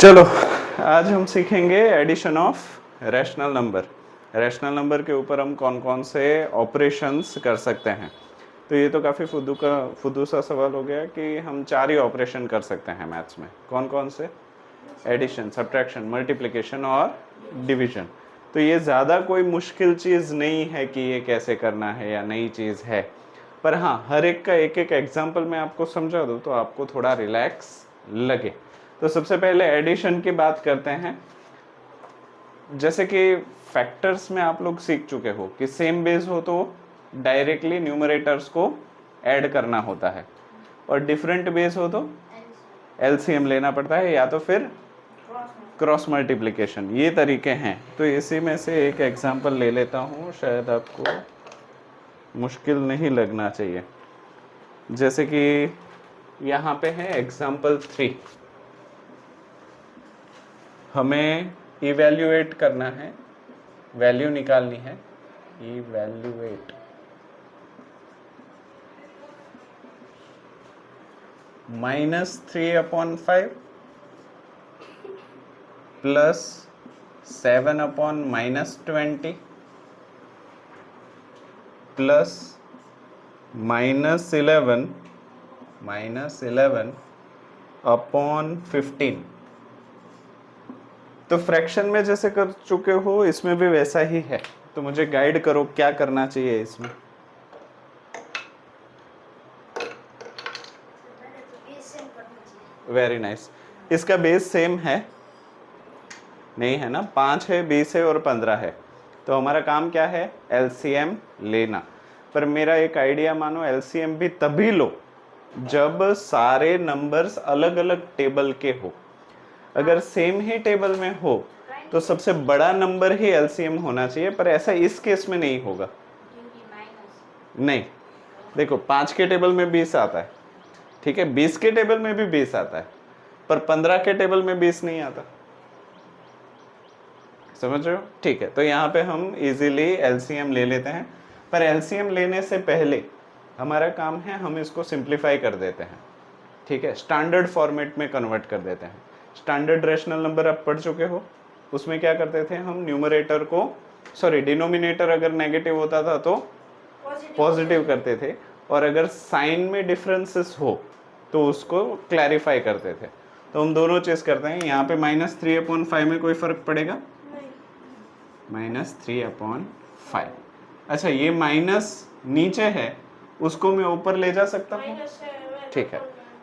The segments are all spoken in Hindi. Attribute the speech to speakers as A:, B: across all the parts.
A: चलो आज हम सीखेंगे addition of rational number. Rational number के ऊपर हम कौन कौन से ऑपरेशंस कर सकते हैं। तो ये तो काफ़ी फुद्दू सा सवाल हो गया कि हम 4 ही ऑपरेशन कर सकते हैं मैथ्स में। कौन कौन से? एडिशन, सब्ट्रैक्शन, मल्टीप्लिकेशन और डिवीजन। तो ये ज़्यादा कोई मुश्किल चीज़ नहीं है कि ये कैसे करना है या नई चीज़ है, पर हाँ हर एक का एक एक एग्जाम्पल मैं आपको समझा दूँ तो आपको थोड़ा रिलैक्स लगे। तो सबसे पहले एडिशन की बात करते हैं। जैसे कि फैक्टर्स में आप लोग सीख चुके हो कि सेम बेस हो तो डायरेक्टली न्यूमरेटर्स को ऐड करना होता है, और डिफरेंट बेस हो तो एलसीएम लेना पड़ता है या तो फिर क्रॉस मल्टीप्लिकेशन। ये तरीके हैं। तो इसी में से एक एग्जांपल ले लेता हूँ, शायद आपको मुश्किल नहीं लगना चाहिए। जैसे कि यहाँ पे है एग्जांपल 3। हमें इवैल्यूएट करना है, वैल्यू निकालनी है। Evaluate -3/5 plus 7/-20 plus -11/15। तो फ्रैक्शन में जैसे कर चुके हो इसमें भी वैसा ही है। तो मुझे गाइड करो क्या करना चाहिए इसमें। Very nice. इसका बेस सेम है नहीं है ना? 5 है, 20 है और 15 है। तो हमारा काम क्या है? एलसीएम लेना। पर मेरा एक आइडिया मानो, एलसीएम भी तभी लो जब सारे नंबर्स अलग अलग टेबल के हो। अगर सेम ही टेबल में हो तो सबसे बड़ा नंबर ही एलसीएम होना चाहिए, पर ऐसा इस केस में नहीं होगा। नहीं, देखो 5 के टेबल में 20 आता है, ठीक है, 20 के टेबल में भी 20 आता है, पर 15 के टेबल में 20 नहीं आता। समझ रहे हो? ठीक है। तो यहाँ पे हम इजीली एलसीएम ले लेते हैं, पर एलसीएम लेने से पहले हमारा काम है हम इसको सिंप्लीफाई कर देते हैं। ठीक है, स्टैंडर्ड फॉर्मेट में कन्वर्ट कर देते हैं। स्टैंडर्ड रैशनल नंबर आप पढ़ चुके हो, उसमें क्या करते थे हम? न्यूमरेटर को, सॉरी डिनोमिनेटर अगर नेगेटिव होता था तो पॉजिटिव करते थे, और अगर साइन में डिफरेंसेस हो तो उसको क्लैरिफाई करते थे। तो हम दोनों चीज करते हैं। यहाँ पे -3/5 में कोई फर्क पड़ेगा? -3/5। अच्छा, ये माइनस नीचे है, उसको मैं ऊपर ले जा सकता हूँ, ठीक है।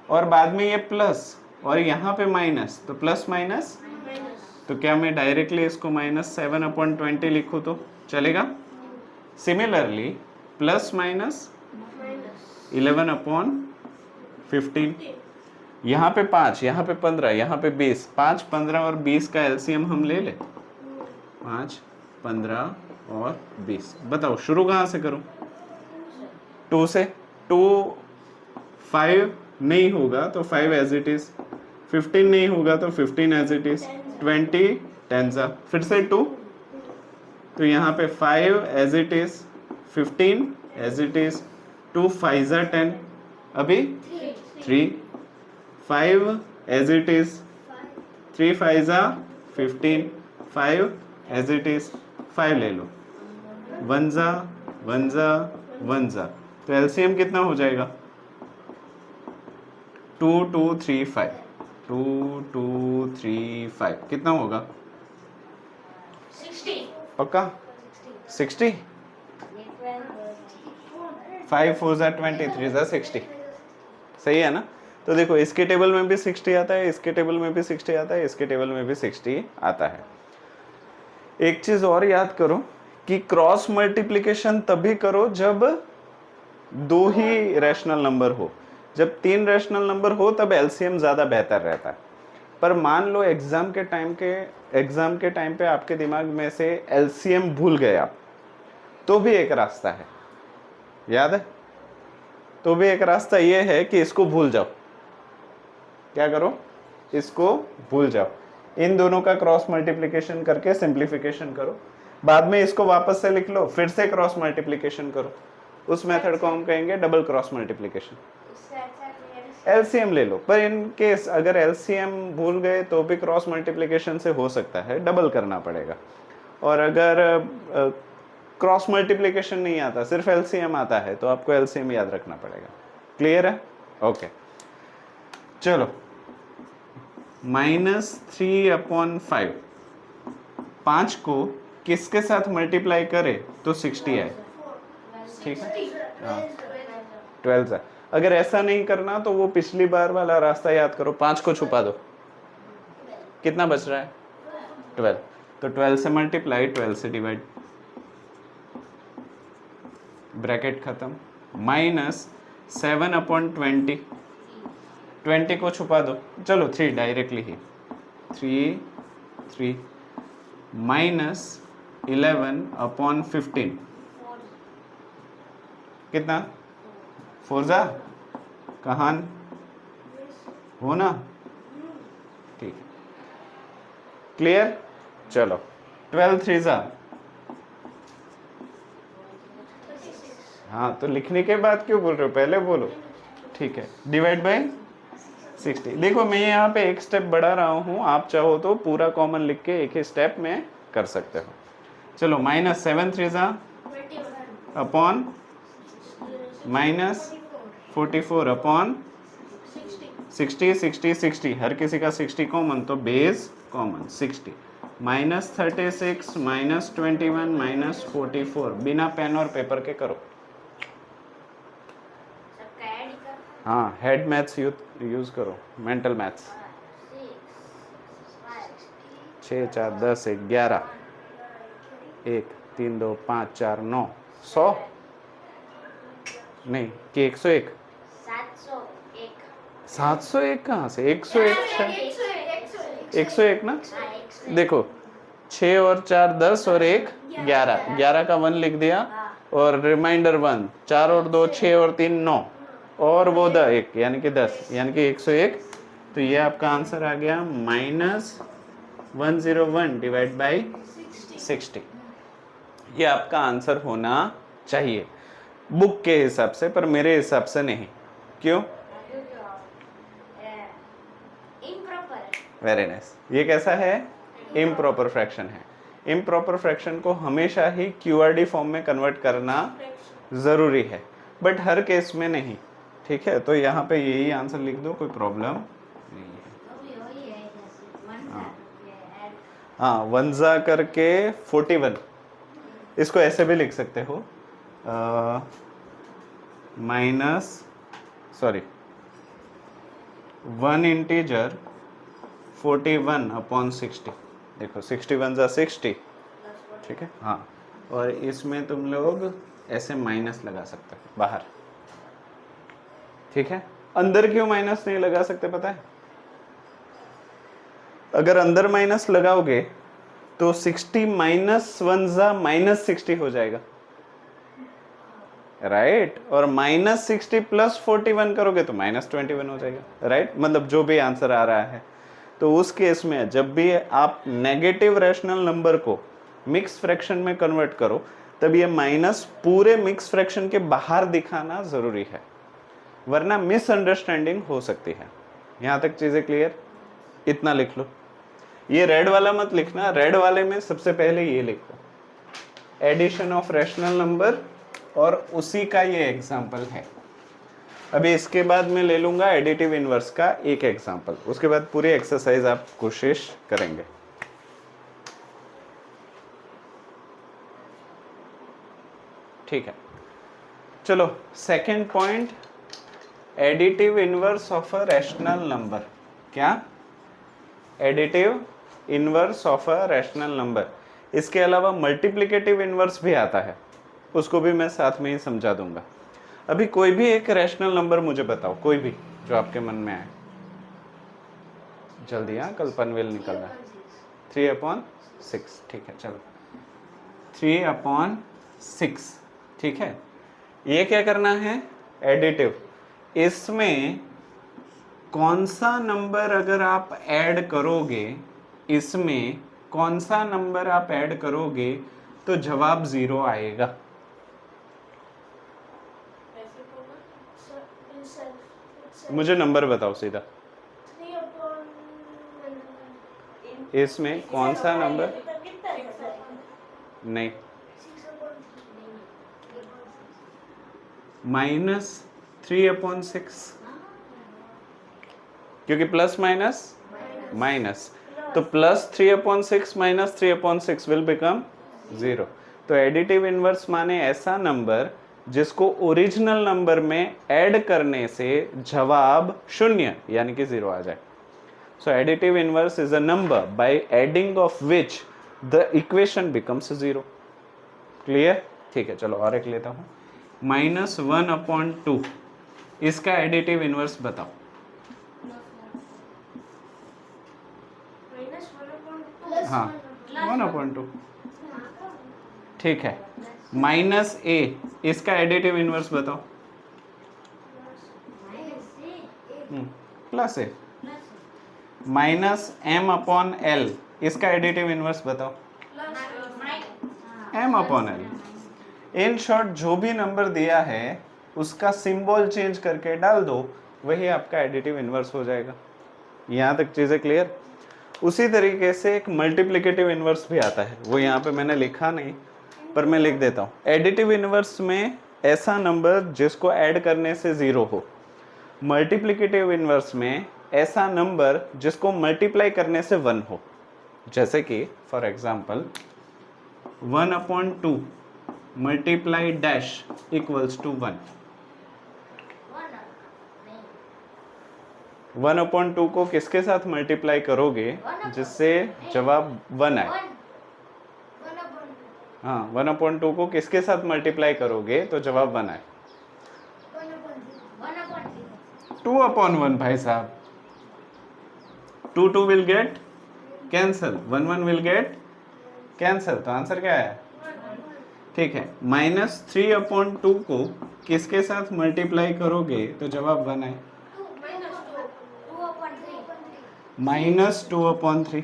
A: और बाद में ये प्लस और यहाँ पे माइनस, तो प्लस माइनस, तो क्या मैं डायरेक्टली इसको -7/20 लिखूँ तो चलेगा? सिमिलरली प्लस माइनस 11/15, यहाँ पे 5, यहाँ पे 15, यहाँ पे 20, 5, 15 और 20 का एलसीएम हम ले ले। 5, 15 और 20। बताओ शुरू कहाँ से करूं? 2 से। 2 5 नहीं होगा तो 5 एज इट इज, 15 नहीं होगा तो 15 एज इट इज, 20 10 फिर से 2, तो यहाँ पे 5 as it is, 15 as it is, 2 5 10, अभी 3, 5 as it is, 3 5 15, 5 as it is, 5 ले लो, 1 1 तो एलसीएम कितना हो जाएगा? 2 2 3 5, 2 2 3 5 कितना होगा?
B: 60।
A: पक्का? 60? 5 4 20, 3 60, सही है ना? तो देखो इसके टेबल में भी 60 आता है, इसके टेबल में भी 60 आता है, इसके टेबल में भी 60 आता है। एक चीज और याद करो कि क्रॉस मल्टीप्लिकेशन तभी करो जब 2 ही रैशनल नंबर हो। जब 3 रैशनल नंबर हो तब एलसीएम ज्यादा बेहतर रहता है। पर मान लो एग्जाम के टाइम पे आपके दिमाग में से एलसीएम भूल गए आप, तो भी एक रास्ता है, याद है? तो भी एक रास्ता ये है कि इसको भूल जाओ। क्या करो? इसको भूल जाओ, इन दोनों का क्रॉस मल्टीप्लिकेशन करके सिंप्लीफिकेशन करो, बाद में इसको वापस से लिख लो, फिर से क्रॉस मल्टीप्लिकेशन करो। उस मेथड को हम कहेंगे डबल क्रॉस मल्टीप्लिकेशन। एलसीएम ले लो, पर इन केस अगर एलसीएम भूल गए तो भी क्रॉस मल्टीप्लिकेशन से हो सकता है, डबल करना पड़ेगा। और अगर क्रॉस मल्टीप्लिकेशन नहीं आता, सिर्फ एलसीएम आता है, तो आपको एलसीएम याद रखना पड़ेगा। क्लियर है? ओके चलो, -3/5, 5 को किसके साथ मल्टीप्लाई करे तो 60 आए, ठीक है? हाँ 12 है। अगर ऐसा नहीं करना तो वो पिछली बार वाला रास्ता याद करो, 5 को छुपा दो, कितना बच रहा है 12, तो 12 से मल्टीप्लाई, 12 से डिवाइड, ब्रैकेट खत्म, -7/20, 20 को छुपा दो, चलो 3 डायरेक्टली ही, 3 -11/15, कितना 4 जा कहां हो ना, ठीक, क्लियर? चलो 12 3 जा, हाँ तो लिखने के बाद क्यों बोल रहे हो, पहले बोलो, ठीक है, डिवाइड बाय 60। देखो मैं यहाँ पे एक स्टेप बढ़ा रहा हूँ, आप चाहो तो पूरा कॉमन लिख के एक ही स्टेप में कर सकते हो। चलो -7 3 जा अपॉन -44/60, 60 60, हर किसी का 60 कॉमन, तो बेस कॉमन 60, -36 -21 -44, बिना पेन और पेपर के करो। हाँ हेड मैथ्स यूज करो, मेंटल मैथ्स। 6 4 10 11, 1 3 2 5 4 9 100 नहीं कि 101, 701 कहाँ से, 101 है, 101 ना, देखो 6 और 4 10 और 1 11, 11 का 1 लिख दिया, और रिमाइंडर 1, 4 और 2 6 और 3 9, और वो 1 यानी कि 10, यानी कि 101, तो ये आपका आंसर आ गया -101 डिवाइड बाई 60। ये आपका आंसर होना चाहिए बुक के हिसाब से, पर मेरे हिसाब से नहीं। क्यों? Very nice. ये कैसा है? इम्प्रॉपर फ्रैक्शन है। इम्प्रॉपर फ्रैक्शन को हमेशा ही क्यूआरडी फॉर्म में कन्वर्ट करना जरूरी है, बट हर केस में नहीं, ठीक है? तो यहाँ पे यही आंसर लिख दो, कोई प्रॉब्लम नहीं है। हाँ 1 जा करके 41, इसको ऐसे भी लिख सकते हो, -1 इंटीजर 41/60, देखो 61 जा 60, ठीक है? हाँ, और इसमें तुम लोग ऐसे माइनस लगा सकते हो बाहर, ठीक है? अंदर क्यों माइनस नहीं लगा सकते पता है? अगर अंदर माइनस लगाओगे तो 60 -1 जा -60 हो जाएगा, राइट? और -60 + 41 करोगे तो -21 हो जाएगा, राइट? मतलब जो भी आंसर आ रहा है। तो उस केस में जब भी आप नेगेटिव रैशनल नंबर को मिक्स फ्रैक्शन में कन्वर्ट करो, तब ये माइनस पूरे मिक्स फ्रैक्शन के बाहर दिखाना जरूरी है, वरना मिसअंडरस्टैंडिंग हो सकती है। यहां तक चीजें क्लियर? इतना लिख लो। ये रेड वाला मत लिखना, रेड वाले में सबसे पहले ये लिखो, एडिशन ऑफ रैशनल नंबर, और उसी का ये एग्जाम्पल है। अभी इसके बाद मैं ले लूंगा एडिटिव इनवर्स का एक एग्जाम्पल, उसके बाद पूरी एक्सरसाइज आप कोशिश करेंगे। ठीक है, चलो second point, additive inverse of a rational number. क्या? Additive inverse of a rational number. इसके अलावा मल्टीप्लिकेटिव इनवर्स भी आता है, उसको भी मैं साथ में ही समझा दूंगा। अभी कोई भी एक रैशनल नंबर मुझे बताओ, कोई भी जो आपके मन में आए जल्दी। हाँ कल पनवेल निकलना है। 3/6, ठीक है, चलो 3/6, ठीक है। ये क्या करना है? एडिटिव। इसमें कौन सा नंबर अगर आप ऐड करोगे, इसमें कौन सा नंबर आप ऐड करोगे तो जवाब 0 आएगा? मुझे नंबर बताओ सीधा, इसमें कौन सा नंबर? नहीं, -3/6, क्योंकि प्लस माइनस माइनस, तो +3/6 -3/6 विल बिकम 0। तो एडिटिव इनवर्स माने ऐसा नंबर जिसको ओरिजिनल नंबर में ऐड करने से जवाब 0 यानी कि 0 आ जाए। So additive inverse is a number by adding of which the equation becomes 0. Clear? ठीक है, चलो और एक लेता हूँ। -1/2 इसका एडिटिव इनवर्स बताओ। हाँ, 1/2 ठीक है। -a इसका एडिटिव इनवर्स बताओ। +a -m/l इसका एडिटिव इनवर्स बताओ। m/l। इन शॉर्ट जो भी नंबर दिया है उसका सिंबल चेंज करके डाल दो, वही आपका एडिटिव इनवर्स हो जाएगा। यहाँ तक चीजें क्लियर? उसी तरीके से एक मल्टीप्लिकेटिव इनवर्स भी आता है, वो यहाँ पे मैंने लिखा नहीं पर मैं लिख देता हूँ। एडिटिव इनवर्स में ऐसा नंबर जिसको ऐड करने से 0 हो। मल्टीप्लिकेटिव इनवर्स में ऐसा नंबर जिसको मल्टीप्लाई करने से 1 हो। जैसे कि for example 1/2 multiply dash equals to 1। 1/2 को किसके साथ मल्टीप्लाई करोगे जिससे जवाब 1 आए? हाँ, 1/2 को किसके साथ मल्टीप्लाई करोगे तो जवाब 1 आए? 2/1 भाई साहब। 2 will get cancel, 1 will get cancel, तो आंसर क्या है? ठीक है, -3/2 को किसके साथ मल्टीप्लाई करोगे तो जवाब 1 आए? -2/3।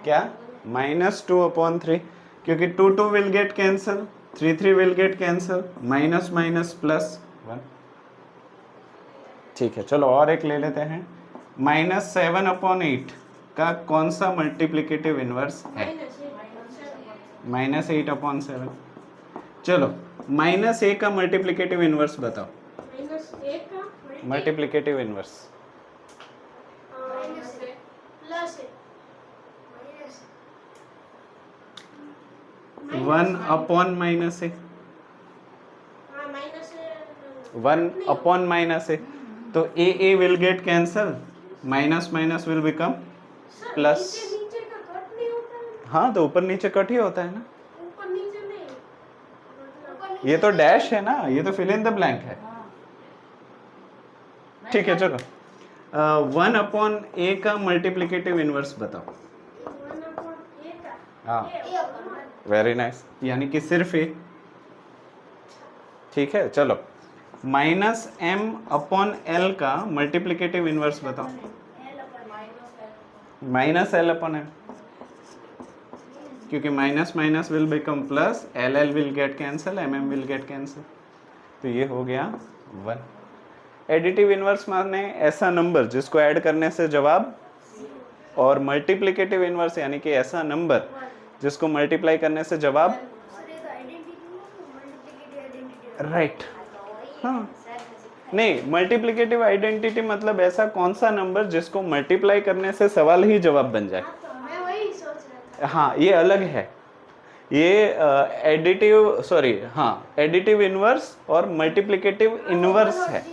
A: क्या? -2/3, क्योंकि 2 will get cancel, 3 will get cancel, minus minus plus 1। ठीक है, चलो और एक ले लेते हैं। -7/8 का कौन सा मल्टीप्लिकेटिव इनवर्स है? -8/7। चलो, -a का मल्टीप्लिकेटिव इनवर्स बताओ। Multiplicative inverse 1/-a। 1/-a, तो a will get cancel, minus minus will become plus. हाँ, तो ऊपर नीचे कट ही होता है ना। ये तो डैश है ना, ये तो फिल इन द ब्लैंक है। ठीक है, चलो 1/a का मल्टीप्लिकेटिव इनवर्स बताओ। हाँ, वेरी नाइस, यानी कि सिर्फ a। ठीक है, चलो -m/l का मल्टीप्लिकेटिव इनवर्स बताओ। -l/m, क्योंकि minus minus will become plus, LL will get cancel, MM will get cancel, तो ये हो गया 1। एडिटिव इनवर्स माने ऐसा नंबर जिसको ऐड करने से जवाब, और मल्टीप्लिकेटिव इनवर्स यानी कि ऐसा नंबर जिसको मल्टीप्लाई करने से जवाब। राइट, हाँ, नहीं, मल्टीप्लिकेटिव आइडेंटिटी मतलब ऐसा कौन सा नंबर जिसको मल्टीप्लाई करने से सवाल ही जवाब बन जाए। हाँ, ये अलग है। ये एडिटिव इनवर्स और मल्टीप्लिकेटिव इनवर्स है।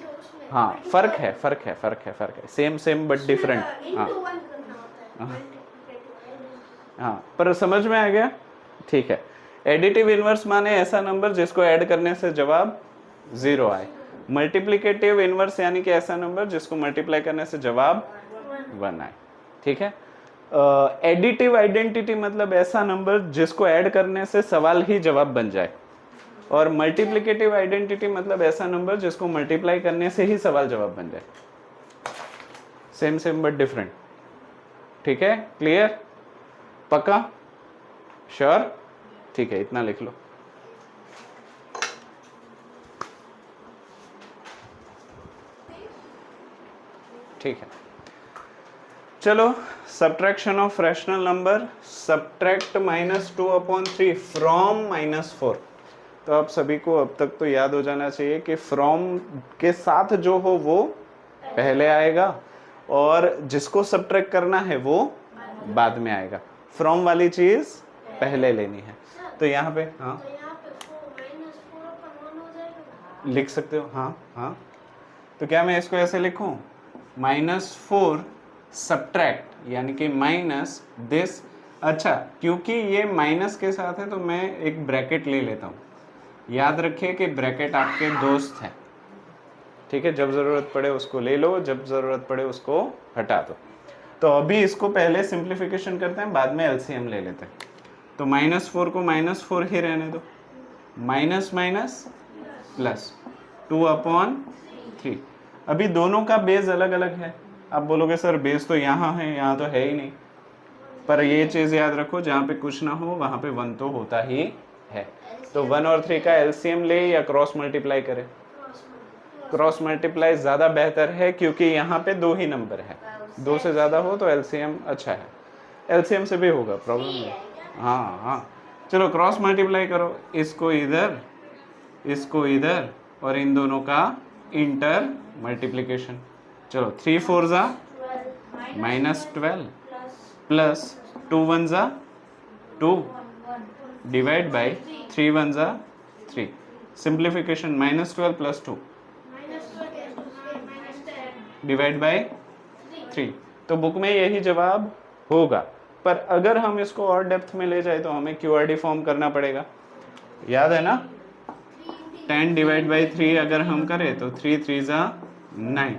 A: हाँ, फर्क है, सेम बट डिफरेंट। हाँ, पर समझ में आ गया? ठीक है, एडिटिव इनवर्स माने ऐसा नंबर जिसको ऐड करने से जवाब 0 आए। मल्टीप्लिकेटिव इनवर्स यानी कि ऐसा नंबर जिसको मल्टीप्लाई करने से जवाब 1 आए। ठीक है, एडिटिव आइडेंटिटी मतलब ऐसा नंबर जिसको ऐड करने से सवाल ही जवाब बन जाए, और मल्टीप्लिकेटिव आइडेंटिटी मतलब ऐसा नंबर जिसको मल्टीप्लाई करने से ही सवाल जवाब बन जाए। Same but different. ठीक है, क्लियर? पक्का? श्योर? ठीक है, इतना लिख लो। ठीक है, चलो subtraction of rational number, subtract -2/3 from -4। तो आप सभी को अब तक तो याद हो जाना चाहिए कि फ्रॉम के साथ जो हो वो पहले आएगा और जिसको सब्ट्रैक्ट करना है वो बाद में आएगा। फ्रॉम वाली चीज पहले लेनी है। तो यहाँ पे हाँ लिख सकते हो, हाँ हाँ। तो क्या मैं इसको ऐसे लिखूं, -4 सब्ट्रैक्ट यानी कि माइनस दिस। अच्छा, क्योंकि ये माइनस के साथ है तो मैं एक ब्रैकेट ले लेता हूँ। याद रखिए कि ब्रैकेट आपके दोस्त हैं, ठीक है। जब ज़रूरत पड़े उसको ले लो, जब ज़रूरत पड़े उसको हटा दो। तो अभी इसको पहले सिंप्लीफिकेशन करते हैं, बाद में एलसीएम ले लेते हैं। तो -4 को -4 ही रहने दो, माइनस माइनस प्लस 2/3। अभी दोनों का बेस अलग अलग है। आप बोलोगे सर बेस तो यहाँ है, यहाँ तो है ही नहीं। पर ये चीज़ याद रखो, जहाँ पे कुछ ना हो वहाँ पे 1 तो होता ही है। तो 1 और 3 का एलसीएम ले या क्रॉस मल्टीप्लाई करें? क्रॉस मल्टीप्लाई ज़्यादा बेहतर है क्योंकि यहाँ पे 2 ही नंबर है। 2 से ज़्यादा हो तो एलसीएम अच्छा है, एलसीएम से भी होगा, प्रॉब्लम नहीं। हाँ हाँ, चलो क्रॉस मल्टीप्लाई करो, इसको इधर इसको इधर और इन दोनों का इंटर मल्टीप्लिकेशन। चलो 3 4 ज़ा -12 प्लस 2 1 ज़ा 2 डिवाइड बाई 3 1 ज़ा 3। Simplification -12 plus 2 divide by 3। तो बुक में यही जवाब होगा, पर अगर हम इसको और डेप्थ में ले जाए तो हमें क्यूआरडी फॉर्म करना पड़ेगा, याद है ना। 10 डिवाइड बाई 3 अगर हम करें तो 3 3 ज़ा 9,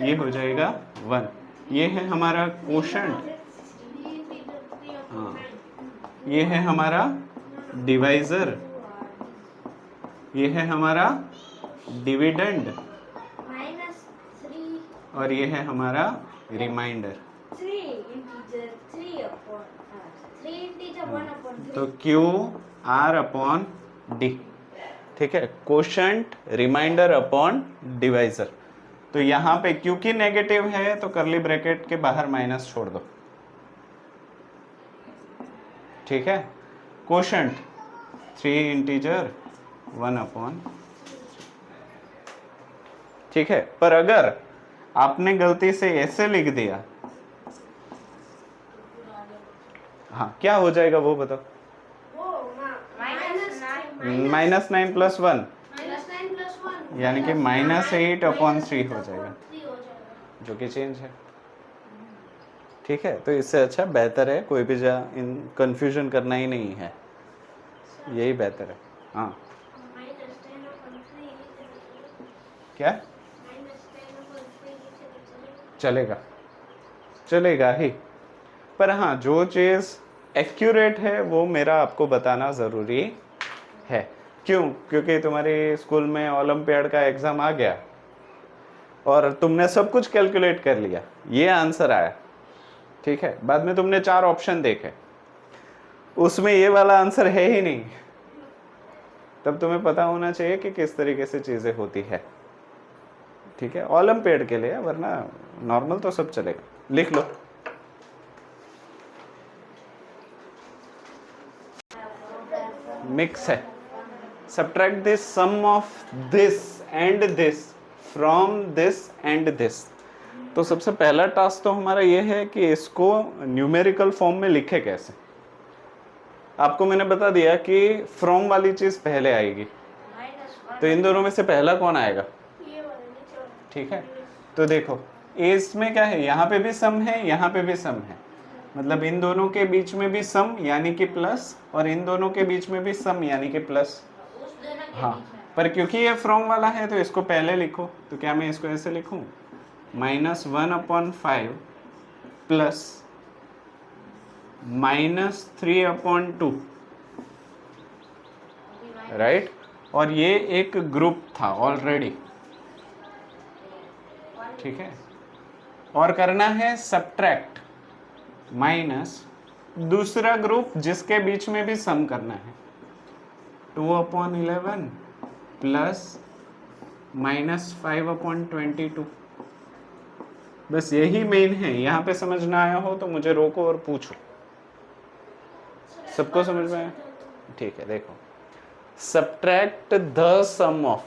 A: ये हो जाएगा 1। ये है हमारा कोशेंट, हाँ ये है हमारा डिवाइजर, ये है हमारा डिविडेंड और ये है हमारा रिमाइंडर। तो QR/D, ठीक है, कोशेंट रिमाइंडर अपॉन डिवाइजर। तो यहाँ पे क्योंकि नेगेटिव है तो करली ब्रैकेट के बाहर माइनस छोड़ दो, ठीक है। कोशेंट 3 इंटीजर 1/, ठीक है। पर अगर आपने गलती से ऐसे लिख दिया, हाँ क्या हो जाएगा वो बताओ? -9 + 1 यानी कि -8/3 हो जाएगा, जो कि चेंज है, ठीक है। तो इससे अच्छा बेहतर है कोई भी इन कंफ्यूजन करना ही नहीं है, यही बेहतर है। हाँ क्या चलेगा, चलेगा ही, पर हाँ जो चीज़ एक्यूरेट है वो मेरा आपको बताना ज़रूरी है। क्यों? क्योंकि तुम्हारे स्कूल में ओलंपियाड का एग्ज़ाम आ गया और तुमने सब कुछ कैलकुलेट कर लिया, ये आंसर आया, ठीक है। बाद में तुमने 4 ऑप्शन देखे, उसमें ये वाला आंसर है ही नहीं, तब तुम्हें पता होना चाहिए कि किस तरीके से चीज़ें होती है, ठीक है। ओलंपियाड के लिए, वरना नॉर्मल तो सब चलेगा। लिख लो, मिक्स है। Subtract this sum of this and this from this and this. तो सबसे पहला टास्क तो हमारा ये है कि इसको न्यूमेरिकल फॉर्म में लिखे कैसे। आपको मैंने बता दिया कि फ्रॉम वाली चीज पहले आएगी, तो इन दोनों में से पहला कौन आएगा, ठीक है। तो देखो इसमें क्या है, यहाँ पे भी सम है, यहाँ पे भी सम है, मतलब इन दोनों के बीच में भी सम यानी कि प्लस, और इन दोनों के बीच में भी सम यानी कि प्लस। हाँ, पर क्योंकि ये फ्रॉम वाला है तो इसको पहले लिखो। तो क्या मैं इसको ऐसे लिखूं, -1/5 प्लस -3/2, राइट। और ये एक ग्रुप था ऑलरेडी, ठीक है। और करना है सब्ट्रैक्ट माइनस दूसरा ग्रुप जिसके बीच में भी सम करना है, 2/11 प्लस -5/22, बस यही मेन है। यहाँ पे समझ ना आया हो तो मुझे रोको और पूछो। सबको समझ में आया? ठीक है, देखो, subtract the sum of,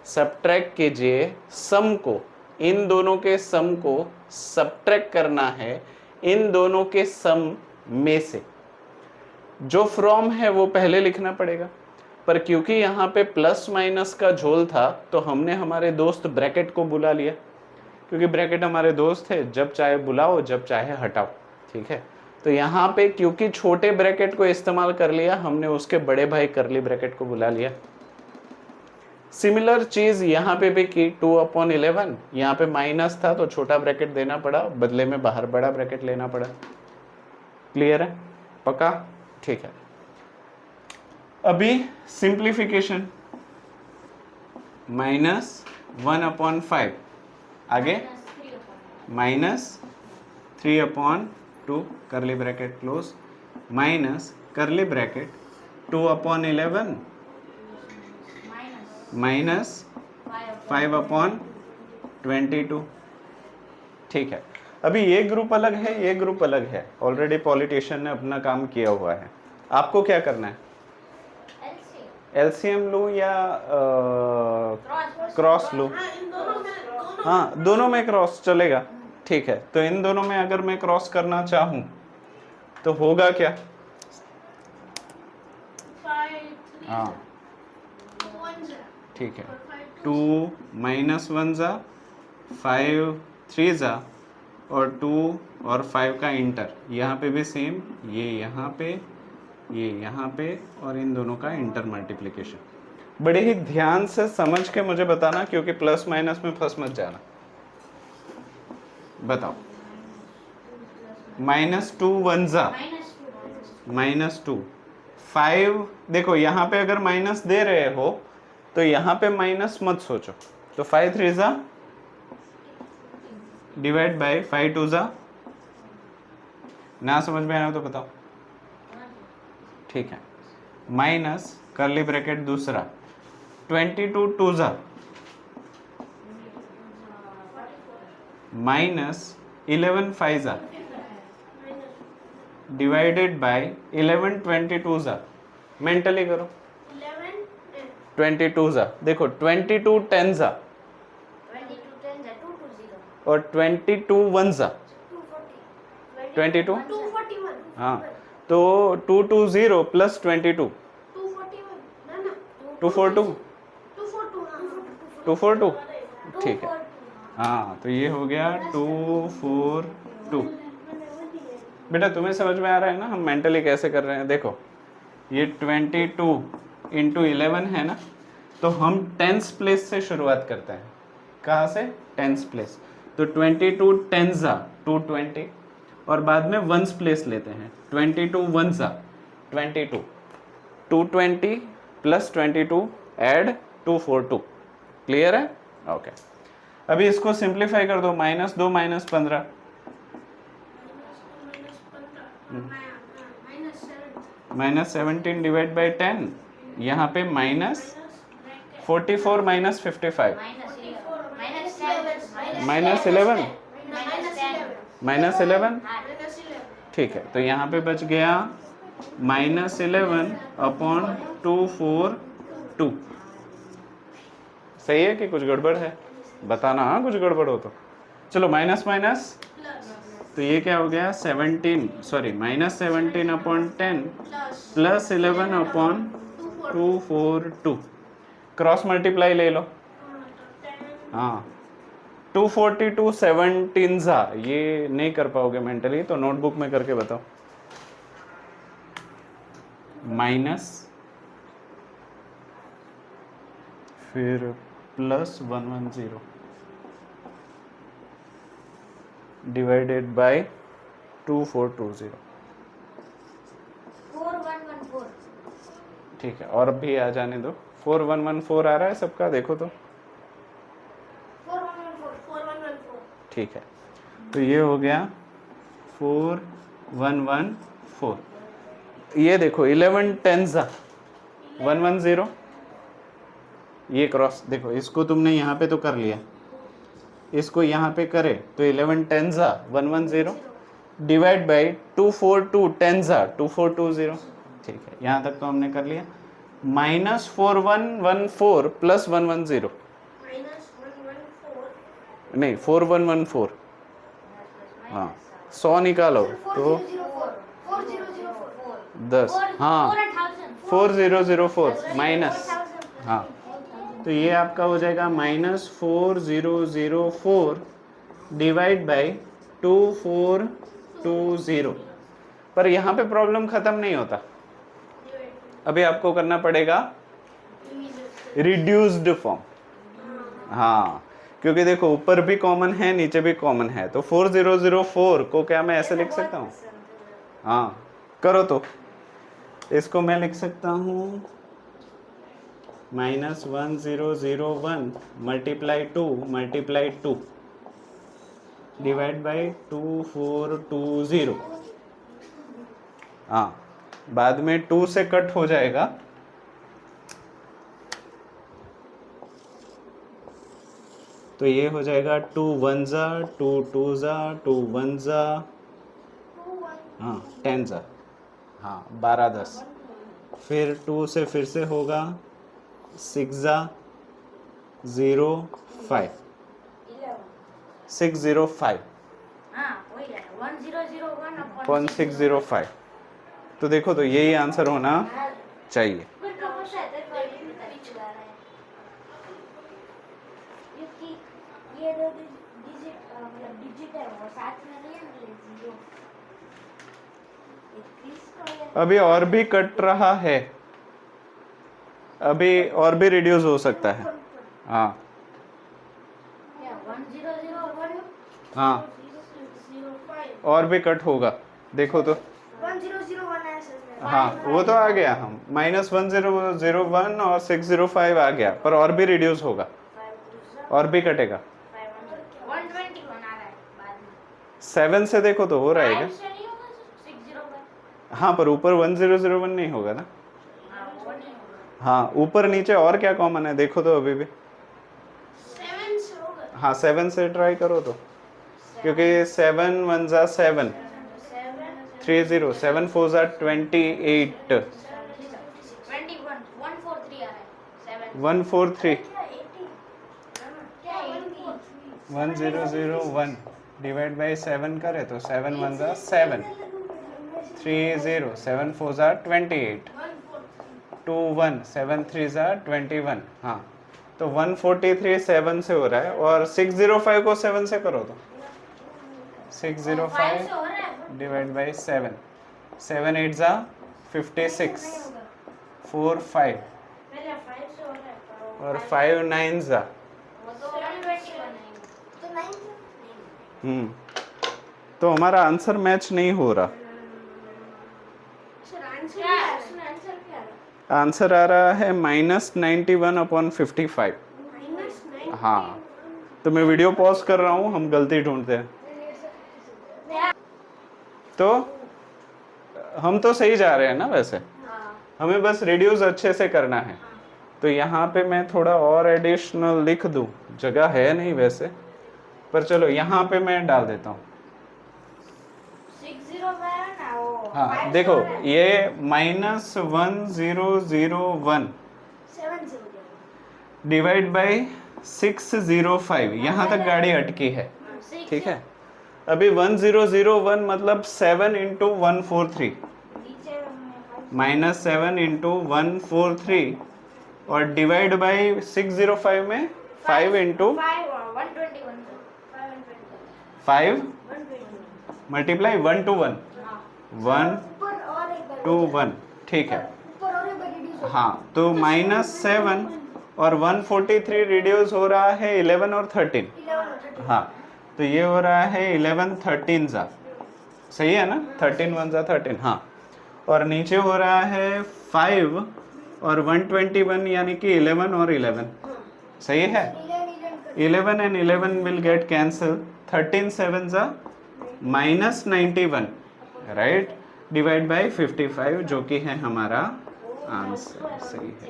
A: subtract कीजिए सम को, इन दोनों के सम को सब्ट्रैक्ट करना है इन दोनों के सम में से। जो फ्रॉम है वो पहले लिखना पड़ेगा, पर क्योंकि यहाँ पे प्लस माइनस का झोल था तो हमने हमारे दोस्त ब्रैकेट को बुला लिया, क्योंकि ब्रैकेट हमारे दोस्त है, जब चाहे बुलाओ जब चाहे हटाओ। ठीक है, तो यहाँ पे क्योंकि छोटे ब्रैकेट को इस्तेमाल कर लिया, हमने उसके बड़े भाई करली ब्रैकेट को बुला लिया। सिमिलर चीज यहाँ पे भी की, 2/11, यहाँ पे माइनस था तो छोटा ब्रैकेट देना पड़ा, बदले में बाहर बड़ा ब्रैकेट लेना पड़ा। क्लियर है? पक्का? ठीक है। अभी सिंप्लीफिकेशन, -1/5, आगे -3/2 करली ब्रैकेट क्लोज, माइनस करली ब्रैकेट 2/11 -5/22। ठीक है, अभी ये ग्रुप अलग है, ये ग्रुप अलग है, ऑलरेडी पॉलिटिशियन ने अपना काम किया हुआ है। आपको क्या करना है? एलसीएम लूं या क्रॉस लूं? हाँ, दोनों में क्रॉस चलेगा। ठीक है, तो इन दोनों में अगर मैं क्रॉस करना चाहूं तो होगा क्या? हाँ, ठीक है, 2 - 1 जा, 5 3 जा, और 2 और 5 का इंटर, यहाँ पे भी सेम, ये यहाँ पे, ये यहाँ पे, और इन दोनों का इंटर मल्टीप्लिकेशन। बड़े ही ध्यान से समझ के मुझे बताना, क्योंकि प्लस माइनस में फंस मत जाना। बताओ, -2 1 जा, -2, 5, देखो यहाँ पे अगर माइनस दे रहे हो तो यहाँ पे माइनस मत सोचो, तो 5 3 जा डिवाइड बाय 5 2 जा। ना समझ में आया तो बताओ। ठीक है, माइनस करली ब्रैकेट दूसरा 22 2 जा, -11 5 जा, डिवाइडेड बाय 11 22 जा। मेंटली करो, 22 जा, देखो 22 10 जा, और 22 1 जा 22, हाँ, तो 220 प्लस 22 242 242। ठीक है, हाँ, तो ये हो गया 242। बेटा तुम्हें समझ में आ रहा है ना हम मेंटली कैसे कर रहे हैं? देखो, ये 22 × 11 है ना, तो हम टेंस प्लेस से शुरुआत करते हैं। कहाँ से? Tens place. तो 22 10 जा 220, और बाद में वंस प्लेस लेते हैं। 22 1 जा 22, 220 प्लस 22 ऐड 242। क्लियर है? ओके, अभी इसको सिंप्लीफाई कर दो, -2 -15, -17 डिवाइड बाई 10, यहाँ पे -44 -55, -11, ठीक है, तो यहाँ पे बच गया -11/242। सही है कि कुछ गड़बड़ है? बताना, हाँ, कुछ गड़बड़ हो तो। चलो, माइनस माइनस, तो ये क्या हो गया? -17/10 प्लस 11/242। क्रॉस मल्टीप्लाई ले लो। हाँ, 242 17 जा, ये नहीं कर पाओगे मेंटली, तो नोटबुक में करके बताओ। माइनस, फिर प्लस 110 डिवाइडेड बाय 2420।
B: 4114।
A: ठीक है, और भी आ जाने दो। 4114 आ रहा है सबका? देखो तो।
B: 4114।
A: ठीक है, तो ये हो गया 4114। ये देखो 11 10 110, ये क्रॉस देखो, इसको तुमने यहाँ पे तो कर लिया, इसको यहाँ पे करें तो 11 10 110 डिवाइड बाई 242 10 2420। ठीक है, यहाँ तक तो हमने कर लिया। -4114 प्लस 110
B: -114
A: नहीं 4114, हाँ 100 निकालो तो 10, हाँ 4004 माइनस, हाँ तो ये आपका हो जाएगा -4004 डिवाइड बाई 2420। पर यहाँ पे प्रॉब्लम खत्म नहीं होता, अभी आपको करना पड़ेगा रिड्यूस्ड फॉर्म। हाँ क्योंकि देखो ऊपर भी कॉमन है नीचे भी कॉमन है, तो 4004 को क्या मैं ऐसे लिख सकता हूँ? हाँ करो तो इसको मैं लिख सकता हूँ -1001 मल्टीप्लाई 2 मल्टीप्लाई 2 डिवाइड बाई 2420। हाँ बाद में 2 से कट हो जाएगा, तो ये हो जाएगा 2 1 जा 2 2 जा 2 1 जा, हाँ 10 जा, हाँ 12 10, फिर 2 से फिर से होगा 6 जा 0 5 605 1605। तो देखो तो यही आंसर होना चाहिए।
B: ये दो डिजिट मतलब डिजिट है वो साथ में नहीं है मतलब जीरो।
A: अभी और भी कट रहा है, अभी और भी रिड्यूस हो सकता है। हाँ
B: 1001
A: हाँ और भी कट होगा, देखो तो
B: 1001 है सर।
A: हाँ वो तो आ गया, हम -1001 और 605 आ गया, पर और भी रिड्यूस होगा और भी कटेगा।
B: 121 आ रहा है बाद में।
A: 7 से देखो तो हो रहा है क्या?
B: 5 से नहीं होगा 605।
A: हाँ पर ऊपर 1001 नहीं होगा ना।
B: हाँ वो नहीं होगा।
A: हाँ ऊपर नीचे और क्या कॉमन है देखो तो अभी भी।
B: 7 से होगा।
A: हाँ 7 से ट्राई करो तो, क्योंकि 7 1 जा 7 30 7 4 जा 28
B: 21 143 आ रहा है 7
A: 143
B: क्या
A: 1001 डिवाइड बाई 7 करे तो 7 1 जा 7 30 7 4 जा 28 2 1 7 3 जा 21। हाँ तो 143 7 से हो रहा है, और 605 को 7 से करो तो 605 डिवाइड बाई 7 7 8 जा 56 4 5
B: पहले 5 से हो रहा है
A: और 5 9 जा
B: वो तो 121 है तो 9
A: तो हमारा आंसर मैच नहीं हो रहा।
B: सर आंसर क्या है? इसमें आंसर क्या है?
A: आंसर आ रहा है -91/55।
B: -9
A: हाँ तो मैं वीडियो पॉज कर रहा हूँ, हम गलती ढूंढते हैं। तो हम तो सही जा रहे हैं ना वैसे, हमें बस रिड्यूस अच्छे से करना है। तो यहाँ पे मैं थोड़ा और एडिशनल लिख दूँ, जगह है नहीं वैसे, पर चलो यहाँ पे मैं डाल देता हूँ।
B: 601 ना वो
A: हाँ देखो ये -1001
B: 7 से हो गया
A: डिवाइड बाई 605, यहाँ तक गाड़ी अटकी है। ठीक है, अभी 1001 मतलब 7 इंटू 143
B: नीचे
A: -7 इंटू 143 और डिवाइड बाई 605 में 5 इंटू 5 मल्टीप्लाई 1 to 1 1 to 1। ठीक है, हाँ तो -7 और 143 रिड्यूस हो रहा है 11 और 13। हाँ तो ये हो रहा है 11 13 जा, सही है ना, 13 1 जा 13। हाँ और नीचे हो रहा है 5 और 121 यानी कि 11 और 11, सही है। 11 and 11 will get cancel, 13 7 जा -91 राइट, डिवाइड बाई 55 जो कि है हमारा आंसर। सही है,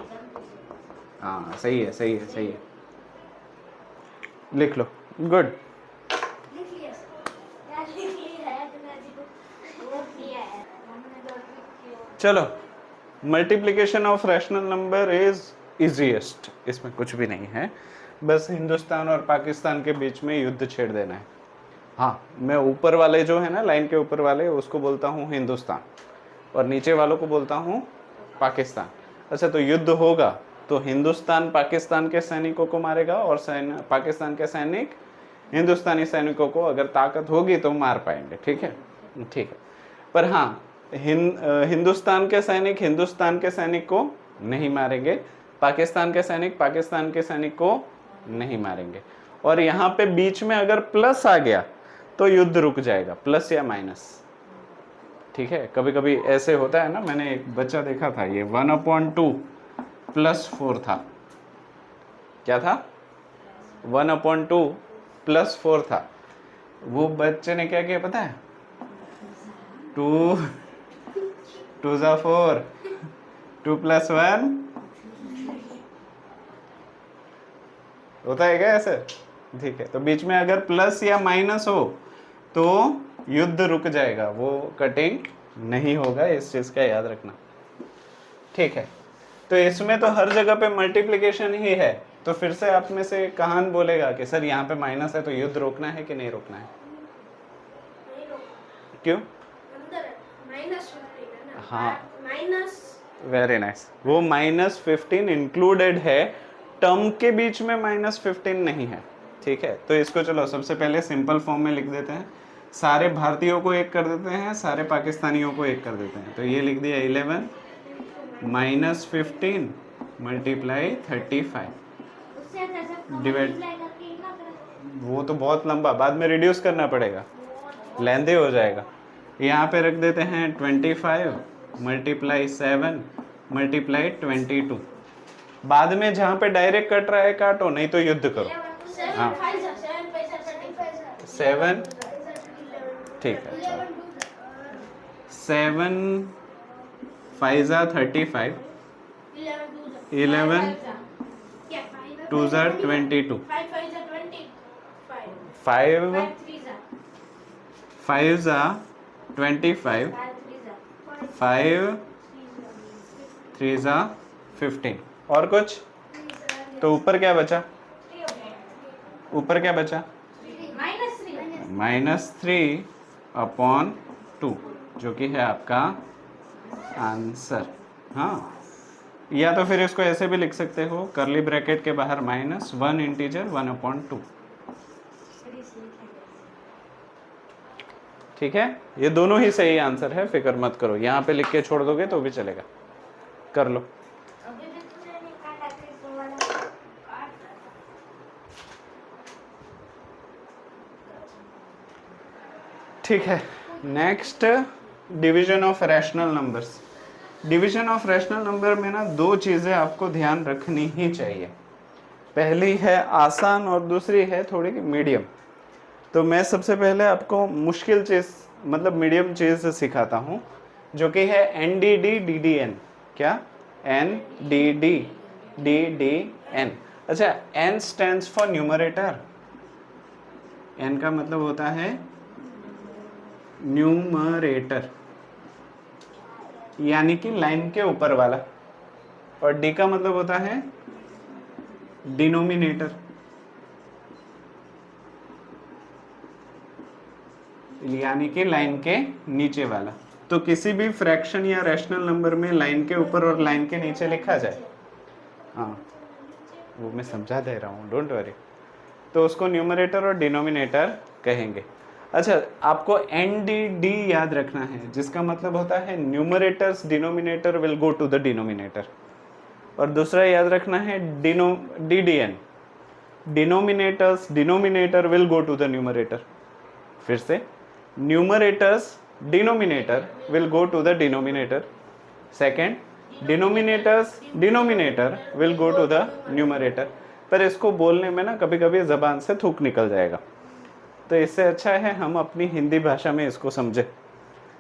A: हाँ सही है सही है सही है, लिख लो गुड।
B: लिख लिया सर। क्या लिख लिया है तुमने अभी तो नोट किया है हमने जो किया।
A: चलो, multiplication of rational number is easiest, इसमें कुछ भी नहीं है, बस हिंदुस्तान और पाकिस्तान के बीच में युद्ध छेड़ देना है। हाँ, मैं ऊपर वाले जो है ना, लाइन के ऊपर वाले, उसको बोलता हूँ हिंदुस्तान और नीचे वालों को बोलता हूँ पाकिस्तान। अच्छा, तो युद्ध होगा तो हिंदुस्तान पाकिस्तान के सैनिकों को मारेगा और पाकिस्तान के सैनिक हिंदुस्तानी सैनिकों को अगर ताकत होगी तो मार पाएंगे। ठीक है, ठीक है। पर हाँ, हिंदुस्तान के सैनिक हिंदुस्तान के सैनिक को नहीं मारेंगे, पाकिस्तान के सैनिक पाकिस्तान के सैनिक को नहीं मारेंगे। और यहाँ पे बीच में अगर प्लस आ गया तो युद्ध रुक जाएगा, प्लस या माइनस। ठीक है, कभी कभी ऐसे होता है ना, मैंने एक बच्चा देखा था, ये 1/2 +4 था। क्या था? 1/2 +4 था। वो बच्चे ने क्या किया पता है? 2 2 ज़ा 4, 2 + 1 होता है क्या ऐसे? ठीक है, तो बीच में अगर प्लस या माइनस हो तो युद्ध रुक जाएगा, वो कटिंग नहीं होगा, इस चीज का याद रखना। ठीक है, तो इसमें तो हर जगह पे मल्टीप्लिकेशन ही है, तो फिर से आप में से कहान बोलेगा कि सर यहाँ पे माइनस है तो युद्ध रोकना है कि नहीं रोकना है?
B: नहीं रोकना।
A: क्यों?
B: अंदर माइनस है ना।
A: हाँ,
B: माइनस।
A: Very nice. वो -15 इंक्लूडेड है, टर्म के बीच में -15 नहीं है। ठीक है, तो इसको चलो सबसे पहले सिंपल फॉर्म में लिख देते हैं। सारे भारतीयों को एक कर देते हैं, सारे पाकिस्तानियों को एक कर देते हैं। तो ये लिख दिया 11 -15 × 35
B: उससे कैसे
A: डिवाइड।
B: मल्टीप्लाई करके इतना करें?
A: वो तो बहुत लंबा, बाद में रिड्यूस करना पड़ेगा, लेंदी हो जाएगा। यहाँ पे रख देते हैं 25 × 7 × 22। बाद में जहाँ पे डायरेक्ट कट रहा है काटो, नहीं तो युद्ध करो। हाँ, 7, ठीक है, 7 5 ज़ा 35, 11 2 ज़ा 22, 5 5 ज़ा 25, 5 3 ज़ा 15। और कुछ? तो ऊपर क्या बचा? ऊपर क्या बचा? -3/2, जो कि है आपका आंसर। हाँ, या तो फिर इसको ऐसे भी लिख सकते हो, कर्ली ब्रैकेट के बाहर -1 इंटीजर 1/2। ठीक है, ये दोनों ही सही आंसर है, फिक्र मत करो। यहाँ पे लिख के छोड़ दोगे तो भी चलेगा, कर लो।
B: अभी भी तुमने नहीं काटा फिर तो वाला काट।
A: ठीक है, next, division of rational numbers. Division of rational number में ना दो चीज़ें आपको ध्यान रखनी ही चाहिए। पहली है आसान और दूसरी है थोड़ी मीडियम। तो मैं सबसे पहले आपको मुश्किल चीज़, मतलब मीडियम चीज़ सिखाता हूँ, जो कि है NDD-DDN। क्या? NDD-DDN। अच्छा, N stands for numerator. N का मतलब होता है न्यूमरेटर, यानी कि लाइन के ऊपर वाला, और D का मतलब होता है डिनोमिनेटर, यानी कि लाइन के नीचे वाला। तो किसी भी फ्रैक्शन या रैशनल नंबर में लाइन के ऊपर और लाइन के नीचे लिखा जाए, हाँ वो मैं समझा दे रहा हूँ, डोंट वरी, तो उसको न्यूमरेटर और डिनोमिनेटर कहेंगे। अच्छा, आपको NDD याद रखना है, जिसका मतलब होता है numerator's denominator will go to the denominator, और दूसरा याद रखना है DDN, denominator's denominator will go to the numerator. फिर से, numerator's denominator will go to the denominator. Second, denominator's denominator will go to the numerator. पर इसको बोलने में ना कभी कभी ज़बान से थूक निकल जाएगा, तो इससे अच्छा है हम अपनी हिंदी भाषा में इसको समझे,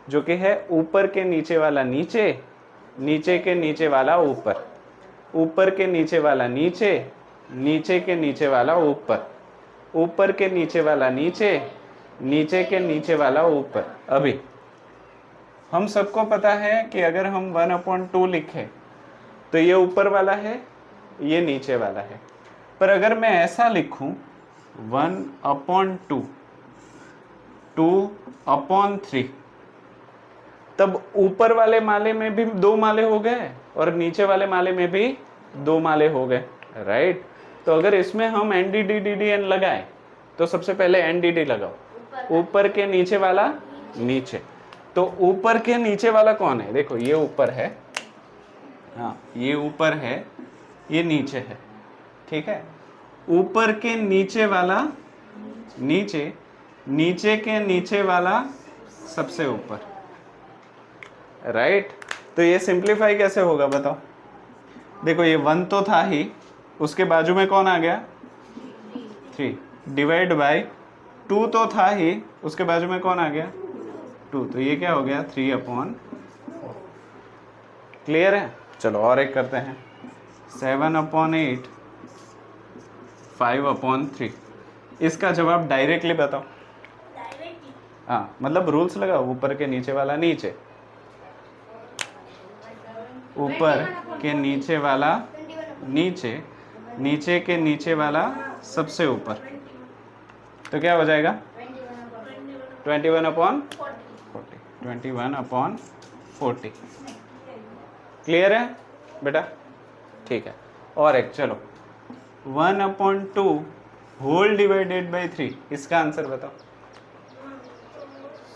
A: जो कि है ऊपर के नीचे वाला नीचे, नीचे के नीचे वाला ऊपर, ऊपर के नीचे वाला नीचे, नीचे के नीचे वाला ऊपर। ऊपर के नीचे वाला नीचे, नीचे के नीचे वाला ऊपर। अभी हम सबको पता है कि अगर हम 1/2 लिखें तो ये ऊपर वाला है, ये नीचे वाला है। पर अगर मैं ऐसा लिखूं 1/2, 2/3, तब ऊपर वाले माले में भी 2 माले हो गए और नीचे वाले माले में भी 2 माले हो गए, राइट। तो अगर इसमें हम NDDDN लगाएं तो सबसे पहले NDD लगाओ, ऊपर के नीचे वाला नीचे। तो ऊपर के नीचे वाला कौन है? देखो ये ऊपर है, हाँ ये ऊपर है, ये नीचे है, ठीक है। ऊपर के नीचे वाला नीचे, नीचे के नीचे वाला सबसे ऊपर, राइट। तो ये सिंप्लीफाई कैसे होगा बताओ? देखो ये 1 तो था ही, उसके बाजू में कौन आ गया? 3 डिवाइड बाय 2 तो था ही, उसके बाजू में कौन आ गया? 2। तो ये क्या हो गया? 3/4। क्लियर है? चलो और एक करते हैं, 7/8, 5/3। इसका जवाब डायरेक्टली बताओ।
B: डायरेक्टली
A: हाँ मतलब रूल्स लगाओ, ऊपर के नीचे वाला नीचे, ऊपर के नीचे वाला नीचे, नीचे के नीचे वाला सबसे ऊपर। तो क्या हो जाएगा? 21/40। 21/40। क्लियर है बेटा? ठीक है। और एक चलो, 1/2 होल डिवाइडेड बाई 3, इसका आंसर बताओ।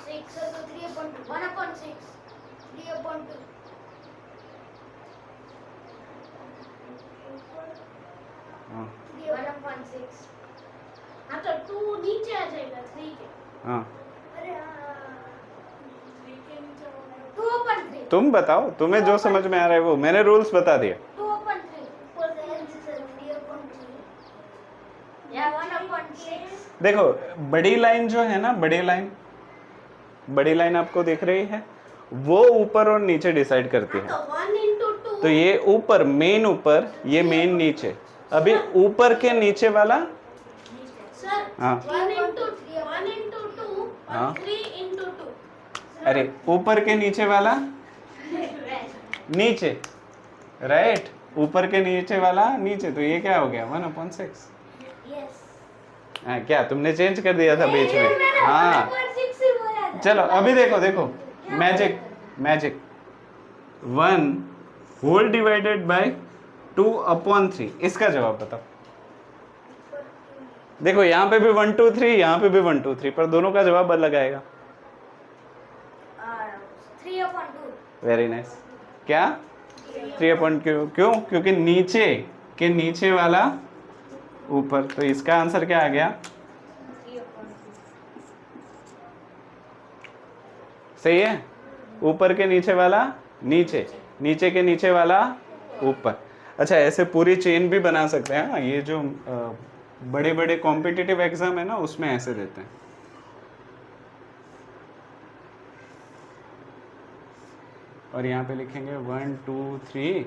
B: 6 तो 3/2 1/6 3/2
A: हाँ
B: 1/6। हाँ तो 2 नीचे आ जाएगा 3 के।
A: हाँ
B: अरे हाँ 3 के नीचे होगा 2/3।
A: तुम बताओ, तुम्हें जो समझ में आ रहा है वो, मैंने रूल्स बता दिए।
B: 2/3 ऊपर से आंसर 3/3 या 1/6।
A: देखो बड़ी लाइन जो है ना, बड़ी लाइन आपको दिख रही है, वो ऊपर और नीचे डिसाइड करती है।
B: तो 1/2
A: तो ये ऊपर, मेन ऊपर, ये मेन नीचे। अभी ऊपर के नीचे वाला,
B: सर
A: हाँ
B: 1/2
A: हाँ।
B: 3/2
A: अरे ऊपर के नीचे वाला नीचे, राइट। ऊपर के नीचे वाला नीचे, तो ये क्या हो गया? 1/6।
B: यस
A: हाँ क्या तुमने चेंज कर दिया था बीच में? हाँ चलो अभी देखो, देखो magic, magic 1 whole divided by 2/3, इसका जवाब बताओ। देखो यहाँ पे भी 1 2 3, यहाँ पे भी 1 2 3, पर दोनों का जवाब अलग आएगा।
B: 3/2
A: वेरी नाइस। क्या 3/2? क्यों? क्योंकि नीचे के नीचे वाला ऊपर, तो इसका आंसर क्या आ गया? सही है। ऊपर के नीचे वाला नीचे, नीचे के नीचे वाला ऊपर। अच्छा ऐसे पूरी चेन भी बना सकते हैं। हाँ, ये जो बड़े बड़े कॉम्पिटिटिव एग्जाम है ना, उसमें ऐसे देते हैं। और यहाँ पे लिखेंगे 1 2 3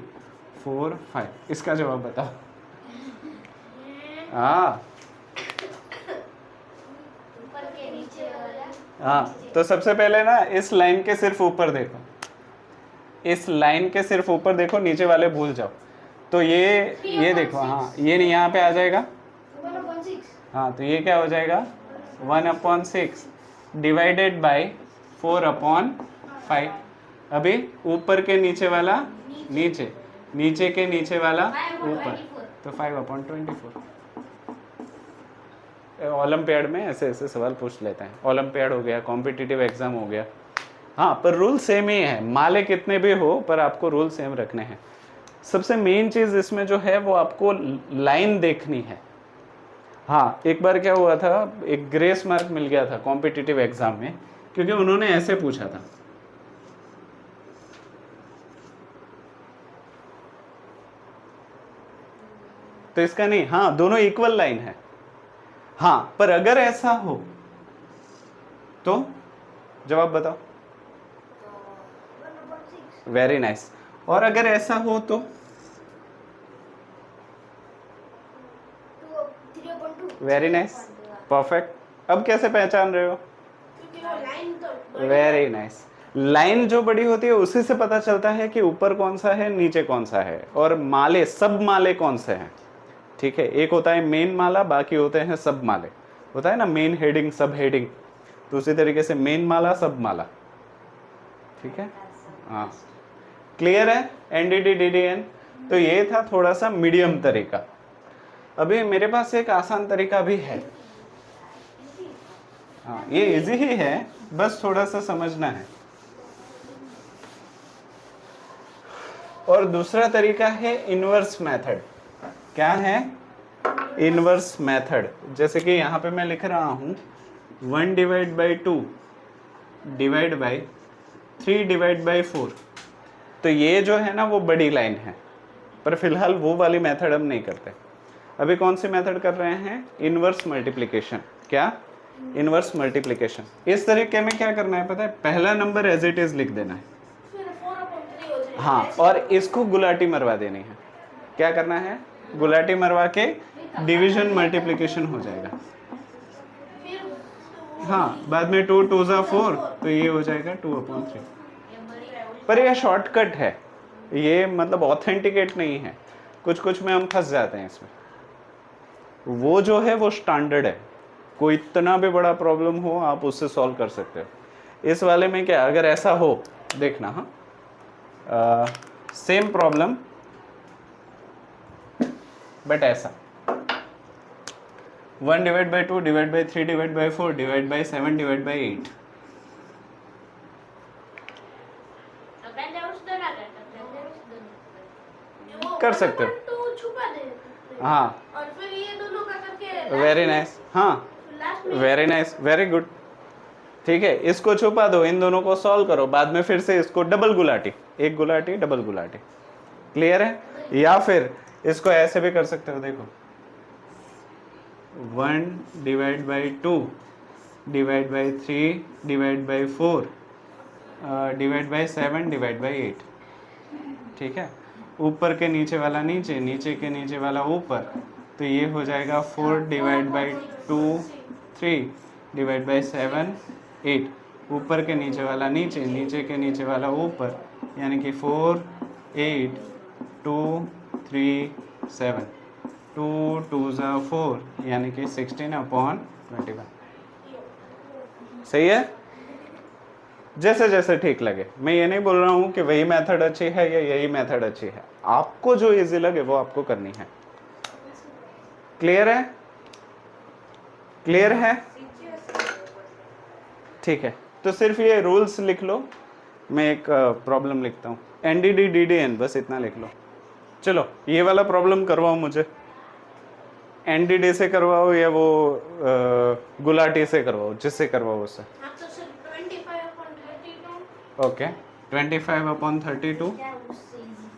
A: 4 5, इसका जवाब बताओ। हाँ
B: ऊपर के नीचे वाला
A: हाँ, तो सबसे पहले ना इस लाइन के सिर्फ ऊपर देखो, इस लाइन के सिर्फ ऊपर देखो, नीचे वाले भूल जाओ। तो ये देखो, हाँ ये नहीं, यहाँ पे आ जाएगा।
B: 1/6
A: हाँ तो ये क्या हो जाएगा? 1/6 डिवाइडेड बाय 4/5। अभी ऊपर के नीचे वाला नीचे, नीचे के नीचे वाला ऊपर, तो 5/24। ओलंपियाड में ऐसे ऐसे सवाल पूछ लेते हैं। ओलंपियाड हो गया, कॉम्पिटिटिव एग्जाम हो गया। हाँ पर रूल सेम ही है, माले कितने भी हो पर आपको रूल सेम रखने हैं। सबसे मेन चीज़ इसमें जो है वो आपको लाइन देखनी है। हाँ एक बार क्या हुआ था, एक ग्रेस मार्क मिल गया था कॉम्पिटिटिव एग्जाम में, क्योंकि उन्होंने ऐसे पूछा था। तो इसका नहीं, हाँ दोनों इक्वल लाइन है। हाँ पर अगर ऐसा हो तो जवाब बताओ।
B: 1/6
A: वेरी नाइस। और अगर ऐसा हो तो
B: 3/2
A: वेरी नाइस। परफेक्ट। अब कैसे पहचान रहे हो?
B: क्योंकि वो लाइन तो
A: वेरी नाइस। लाइन जो बड़ी होती है उसी से पता चलता है कि ऊपर कौन सा है, नीचे कौन सा है, और माले, सब माले कौन से हैं। ठीक है, एक होता है मेन माला, बाकी होते हैं सब माले। होता है ना मेन हेडिंग, सब हेडिंग, तो उसी तरीके से मेन माला, सब माला। ठीक है, हाँ क्लियर है। Ndidi DDN. तो ये था थोड़ा सा मीडियम तरीका। अभी मेरे पास एक आसान तरीका भी है। हाँ ये इजी ही है, बस थोड़ा सा समझना है। और दूसरा तरीका है इनवर्स मेथड। क्या है? Inverse method. जैसे कि यहाँ पे मैं लिख रहा हूँ 1 divide by 2 divide by 3 divide by 4। तो ये जो है ना वो बड़ी लाइन है, पर फिलहाल वो वाली मेथड हम नहीं करते। अभी कौन सी मेथड कर रहे हैं? Inverse multiplication. क्या? Inverse multiplication. इस तरीके में क्या करना है पता है? पहला नंबर एज इट इज लिख देना है।
B: फिर 4/3 हो जाएगा।
A: हाँ, और इसको गुलाटी मरवा देनी है। क्या करना है? गुलाटी मरवा के डिवीजन मल्टीप्लिकेशन हो जाएगा।
B: फिर
A: हाँ, बाद में 2 2 जा 4, तो ये हो जाएगा 2/3।
B: ये बड़ी है।
A: पर यह शॉर्टकट है, ये मतलब ऑथेंटिकेट नहीं है। कुछ कुछ में हम फंस जाते हैं इसमें। वो जो है वो स्टैंडर्ड है, कोई इतना भी बड़ा प्रॉब्लम हो आप उससे सॉल्व कर सकते हो। इस वाले में क्या, अगर ऐसा हो, देखना। हाँ, सेम प्रॉब्लम बट ऐसा 1 divide by 2 divide by 3 divide by 4 divide by 7 divide by 8।
B: तो पहले उस दो ना करते हैं।
A: कर सकते हो।
B: तो छुपा दे।
A: हाँ,
B: और फिर ये दोनों का करके
A: वेरी नाइस। हाँ,
B: लास्ट में
A: वेरी नाइस, वेरी गुड। ठीक है, इसको छुपा दो, इन दोनों को सॉल्व करो, बाद में फिर से इसको डबल गुलाटी, एक गुलाटी डबल गुलाटी। क्लियर है? या फिर इसको ऐसे भी कर सकते हो, देखो 1 divide by 2 divide by 3 divide by 4 divide by 7 divide by 8। ठीक है, ऊपर के नीचे वाला नीचे, नीचे के नीचे वाला ऊपर, तो ये हो जाएगा 4 डिवाइड बाई 2 3 डिवाइड बाई 7 8। ऊपर के नीचे वाला नीचे, नीचे के नीचे वाला ऊपर, यानी कि 4 8 2 3 7। 2 2 जा 4, यानी कि 16/21। सही है? जैसे जैसे ठीक लगे। मैं ये नहीं बोल रहा हूँ कि वही मेथड अच्छी है या यही मेथड अच्छी है, आपको जो इजी लगे वो आपको करनी है। क्लियर है? क्लियर है? ठीक है, तो सिर्फ ये रूल्स लिख लो। मैं एक प्रॉब्लम लिखता हूँ, एनडीडी डीडीएन, बस इतना लिख लो। चलो ये वाला प्रॉब्लम करवाओ मुझे। एनडीडी से करवाओ या वो गुलाटी से करवाओ, जिससे करवाओ उससे।
B: हाँ तो सर 25/32
A: ओके, 25/32
B: क्या उससे इजी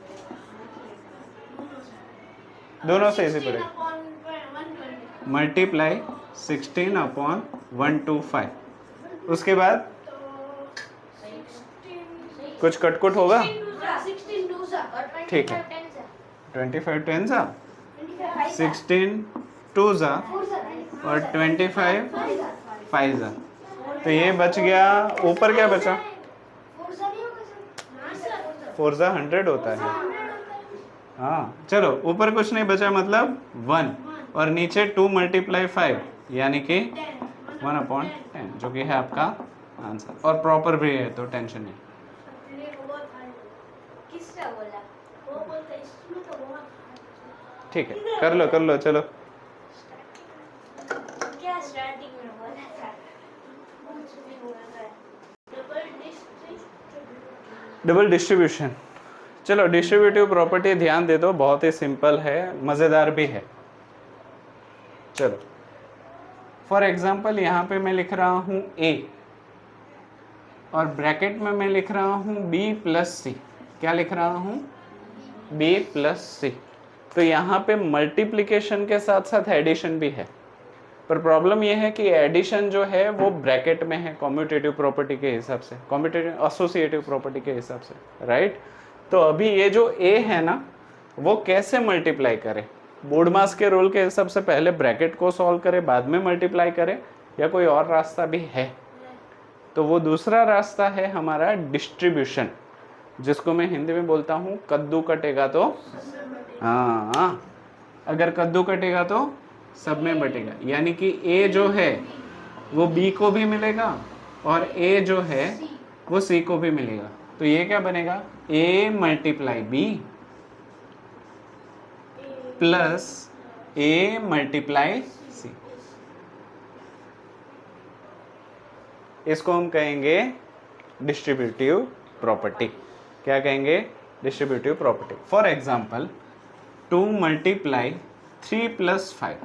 A: दोनों से इजी पड़ेगा।
B: 16/120
A: मल्टीप्लाई 16/125। उसके बाद
B: तो 16
A: कुछ कटकुट होगा।
B: 16 2 सा और 25
A: ठीक है।
B: 10 सा
A: 25 10 सा,
B: 25
A: 16 2 सा
B: 4 सा
A: और 25 5 सा। तो ये बच गया। ऊपर क्या बचा?
B: 4 सा नहीं होगा सर? हाँ सर
A: 4 सा 100 होता है।
B: 100 होता है।
A: हाँ चलो, ऊपर कुछ नहीं बचा, मतलब 1, और नीचे 2 × 5, यानी कि 1/10, जो कि है आपका आंसर, और प्रॉपर भी है तो टेंशन नहीं।
B: किसका बोला? वो बोलता है इसमें तो बहुत
A: ठीक है, कर लो चलो।
B: क्या स्टार्टिंग में बोला था? कुछ भी बोला था।
A: Double distribution. चलो, डिस्ट्रीब्यूटिव प्रॉपर्टी ध्यान दे दो, बहुत ही सिंपल है, मज़ेदार भी है। चलो फॉर एग्जांपल यहाँ पे मैं लिख रहा हूँ a, और ब्रैकेट में मैं लिख रहा हूँ b + c। क्या लिख रहा हूँ? b + c। तो यहाँ पे मल्टीप्लिकेशन के साथ साथ एडिशन भी है, पर प्रॉब्लम यह है कि एडिशन जो है वो ब्रैकेट में है कॉम्यूटेटिव प्रॉपर्टी के हिसाब से, कॉम्यूटेटिव एसोसिएटिव प्रॉपर्टी के हिसाब से, राइट। तो अभी ये जो a है ना, वो कैसे मल्टीप्लाई करें, बोर्ड मास के रूल के हिसाब से पहले ब्रैकेट को सॉल्व करें, बाद में मल्टीप्लाई करें, या कोई और रास्ता भी है? तो वो दूसरा रास्ता है हमारा डिस्ट्रीब्यूशन, जिसको मैं हिंदी में बोलता हूँ कद्दू कटेगा तो, हाँ, अगर कद्दू कटेगा तो सब में बटेगा। यानी कि ए जो है वो बी को भी मिलेगा और ए जो है वो सी को भी मिलेगा। तो ये क्या बनेगा? A multiply B plus A multiply C. इसको हम कहेंगे डिस्ट्रीब्यूटिव प्रॉपर्टी। क्या कहेंगे? Distributive property. For example 2 multiply 3 plus 5।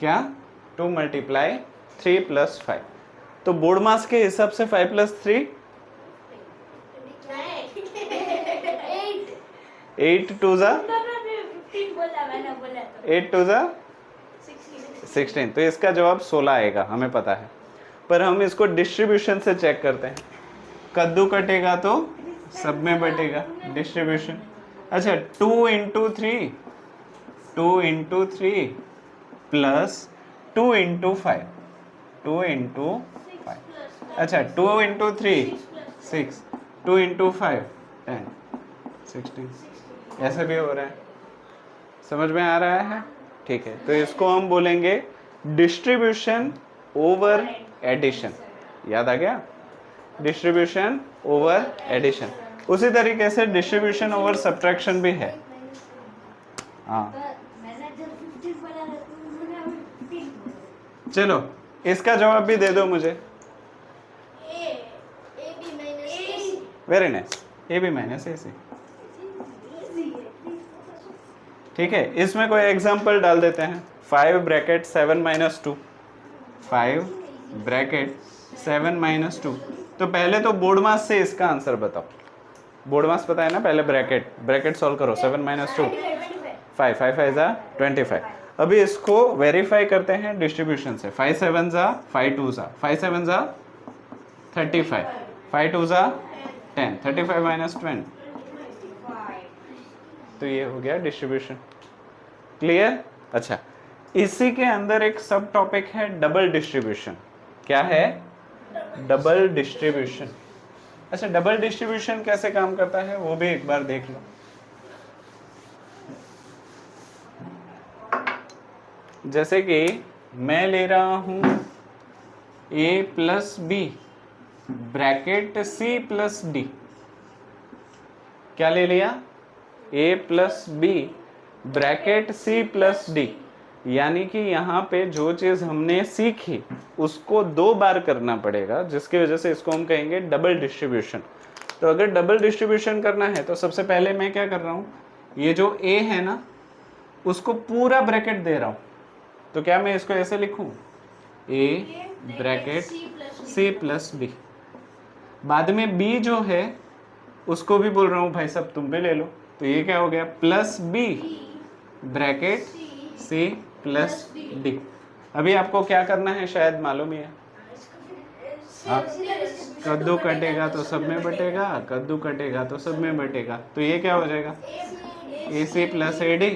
A: क्या? 2 मल्टीप्लाई 3 प्लस 5। तो बोर्ड मास के हिसाब से 5 प्लस 3 8 टू जा 8 टू जा 16। तो इसका जवाब 16 आएगा, हमें पता है। पर हम इसको डिस्ट्रीब्यूशन से चेक करते हैं। कद्दू कटेगा तो सब में बटेगा, डिस्ट्रीब्यूशन। अच्छा, 2 इंटू 3 प्लस 2 इंटू 5 2 इंटू 5। अच्छा, 2 इंटू 3 6, 2 इंटू 5 10 16। ऐसे भी हो रहा है, समझ में आ रहा है? ठीक है, तो इसको हम बोलेंगे डिस्ट्रीब्यूशन ओवर एडिशन। याद आ गया? Distribution over addition. उसी तरीके से डिस्ट्रीब्यूशन ओवर सब्ट्रैक्शन भी है। हाँ,
B: मैंने जब 15 बोला था तो उन्होंने अभी 15 बोला।
A: चलो इसका जवाब भी दे दो मुझे। Very nice, A B minus A C. ठीक है, इसमें कोई एग्जांपल डाल देते हैं। 5 ब्रैकेट 7 माइनस 2, 5 ब्रैकेट 7 माइनस 2। तो पहले तो बोर्ड मास से इसका आंसर बताओ। बोर्ड मास पता है ना? पहले ब्रैकेट सॉल्व करो। 7 माइनस 2 5 5 5 जा 25। अभी इसको वेरीफाई करते हैं डिस्ट्रीब्यूशन से। 5 7 जा 5 2 जा 5 7 जा 35, 5 2 जा 10, 35 माइनस 20। तो ये हो गया डिस्ट्रीब्यूशन। क्लियर? अच्छा, इसी के अंदर एक सब टॉपिक है डबल डिस्ट्रीब्यूशन। क्या है? Double distribution. अच्छा, डबल डिस्ट्रीब्यूशन कैसे काम करता है वो भी एक बार देख लो। जैसे कि मैं ले रहा हूं a plus B bracket c plus D. क्या ले लिया? a plus B bracket c plus D. यानी कि यहाँ पे जो चीज हमने सीखी उसको 2 बार करना पड़ेगा, जिसकी वजह से इसको हम कहेंगे डबल डिस्ट्रीब्यूशन। तो अगर डबल डिस्ट्रीब्यूशन करना है तो सबसे पहले मैं क्या कर रहा हूँ, ये जो a है ना उसको पूरा ब्रैकेट दे रहा हूँ। तो क्या मैं इसको ऐसे लिखूं? a bracket c plus D. बाद में b जो है उसको भी बोल रहा हूँ भाई साहब तुम भी ले लो। तो ये क्या हो गया? Plus b bracket c plus D. अभी आपको क्या करना है शायद मालूम ही है। कद्दू कटेगा तो सब में बटेगा, कद्दू कटेगा तो सब में बटेगा। तो ये क्या हो जाएगा? A C plus A D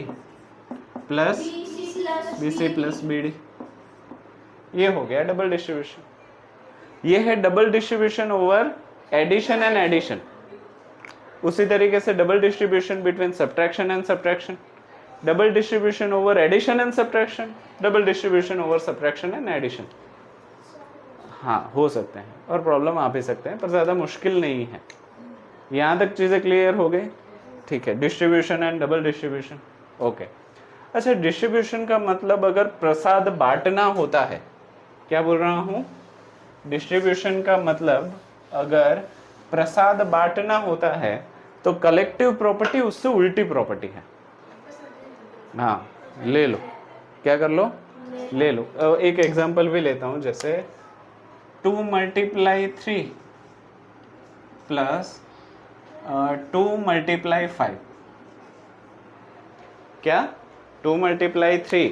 A: plus B C plus B D. ये हो गया डबल डिस्ट्रीब्यूशन। ये है double distribution over addition and addition. उसी तरीके से double distribution between subtraction and subtraction, double distribution over addition and subtraction, double distribution over subtraction and addition. हाँ, हो सकते हैं और प्रॉब्लम आ भी सकते हैं, पर ज़्यादा मुश्किल नहीं है। यहाँ तक चीज़ें क्लियर हो गई? ठीक है, distribution and double distribution. Okay. अच्छा, डिस्ट्रीब्यूशन का मतलब अगर प्रसाद बांटना होता है, क्या बोल रहा हूँ? डिस्ट्रीब्यूशन का मतलब अगर प्रसाद बांटना होता है तो कलेक्टिव प्रॉपर्टी उससे उल्टी प्रॉपर्टी है। हाँ, ले लो, क्या कर लो? ले लो। एक एग्जांपल भी लेता हूँ, जैसे 2 मल्टीप्लाई 3 प्लस 2 मल्टीप्लाई 5। क्या? 2 मल्टीप्लाई 3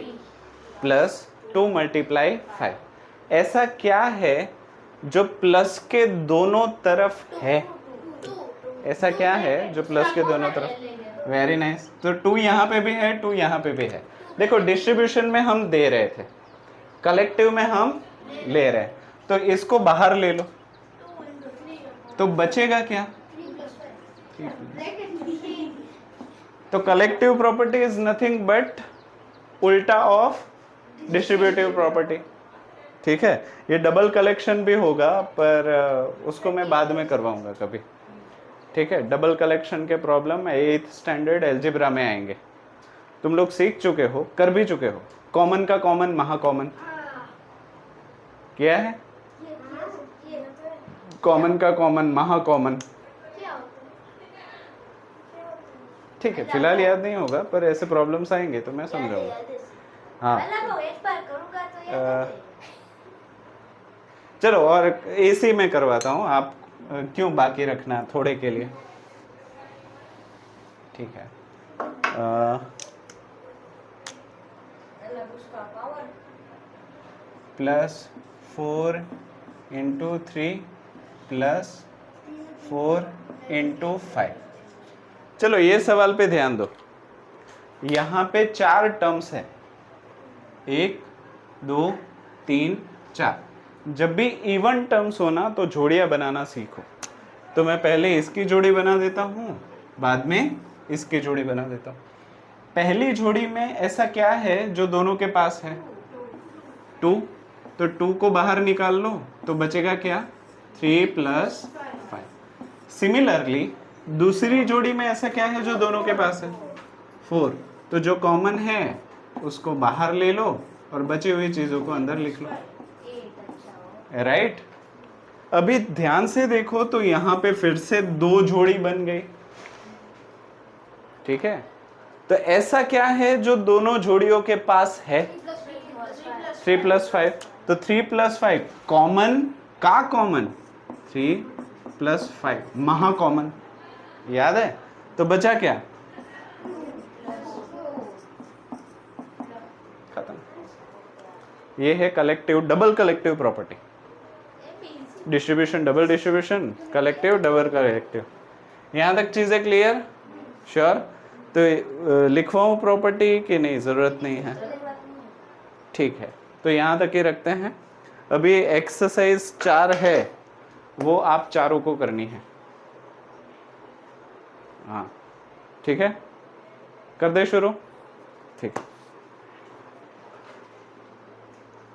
A: प्लस 2 मल्टीप्लाई 5। ऐसा क्या है जो प्लस के दोनों तरफ है? ऐसा क्या है जो प्लस के दोनों तरफ? Very nice. तो 2 यहाँ पे भी है, 2 यहाँ पे भी है। देखो डिस्ट्रीब्यूशन में हम दे रहे थे, कलेक्टिव में हम ले रहे हैं, तो इसको बाहर ले लो,
B: 2 into 3
A: तो बचेगा क्या?
B: 3 plus 5 ब्रैकेट में
A: तो collective property is nothing but उल्टा ऑफ डिस्ट्रीब्यूटिव प्रॉपर्टी। ठीक है, ये डबल कलेक्शन भी होगा पर उसको मैं बाद में करवाऊंगा कभी। ठीक है, डबल कलेक्शन के प्रॉब्लम 8th स्टैंडर्ड अलजेब्रा में आएंगे। तुम लोग सीख चुके हो, कर भी चुके हो। कॉमन का कॉमन, महाकॉमन क्या है?
B: ये
A: कॉमन का कॉमन, महाकॉमन।
B: क्या होता है?
A: ठीक है, फिलहाल याद नहीं होगा पर ऐसे प्रॉब्लम्स आएंगे तो मैं समझाऊंगा। हाँ
B: मतलब एक बार करूंगा तो याद आ जाएगा।
A: चलो, और एसी में करवाता हूँ, आप क्यों बाकी रखना थोड़े के लिए। ठीक है,
B: मतलब उसका पावर
A: +4 × 3 +4 × 5। चलो ये सवाल पे ध्यान दो, यहाँ पे 4 टर्म्स है, 1 2 3 4। जब भी इवन टर्म्स हो ना तो जोड़ियां बनाना सीखो। तो मैं पहले इसकी जोड़ी बना देता हूँ, बाद में इसकी जोड़ी बना देता हूँ। पहली जोड़ी में ऐसा क्या है जो दोनों के पास है? 2। तो 2 को बाहर निकाल लो तो बचेगा क्या? 3 + 5। सिमिलरली दूसरी जोड़ी में ऐसा क्या है जो दोनों के पास है? 4। तो जो कॉमन है उसको बाहर ले लो और बची हुई चीजों को अंदर लिख लो। राइट? अभी ध्यान से देखो तो यहाँ पे फिर से 2 जोड़ी बन गई। ठीक है, तो ऐसा क्या है जो दोनों जोड़ियों के पास है? 3 + 5। तो 3 + 5 कॉमन का कॉमन, 3 + 5 महाकॉमन। याद है? तो बचा क्या? खत्म। ये है collective, double collective property. Distribution, double distribution, collective, double collective. यहाँ तक चीजें क्लियर? श्योर? तो लिखवाऊं प्रॉपर्टी कि नहीं, जरूरत नहीं है? ठीक है, तो यहाँ तक ही रखते हैं। अभी एक्सरसाइज 4 है, वो आप चारों को करनी है। हाँ ठीक है, कर दे शुरू। ठीक।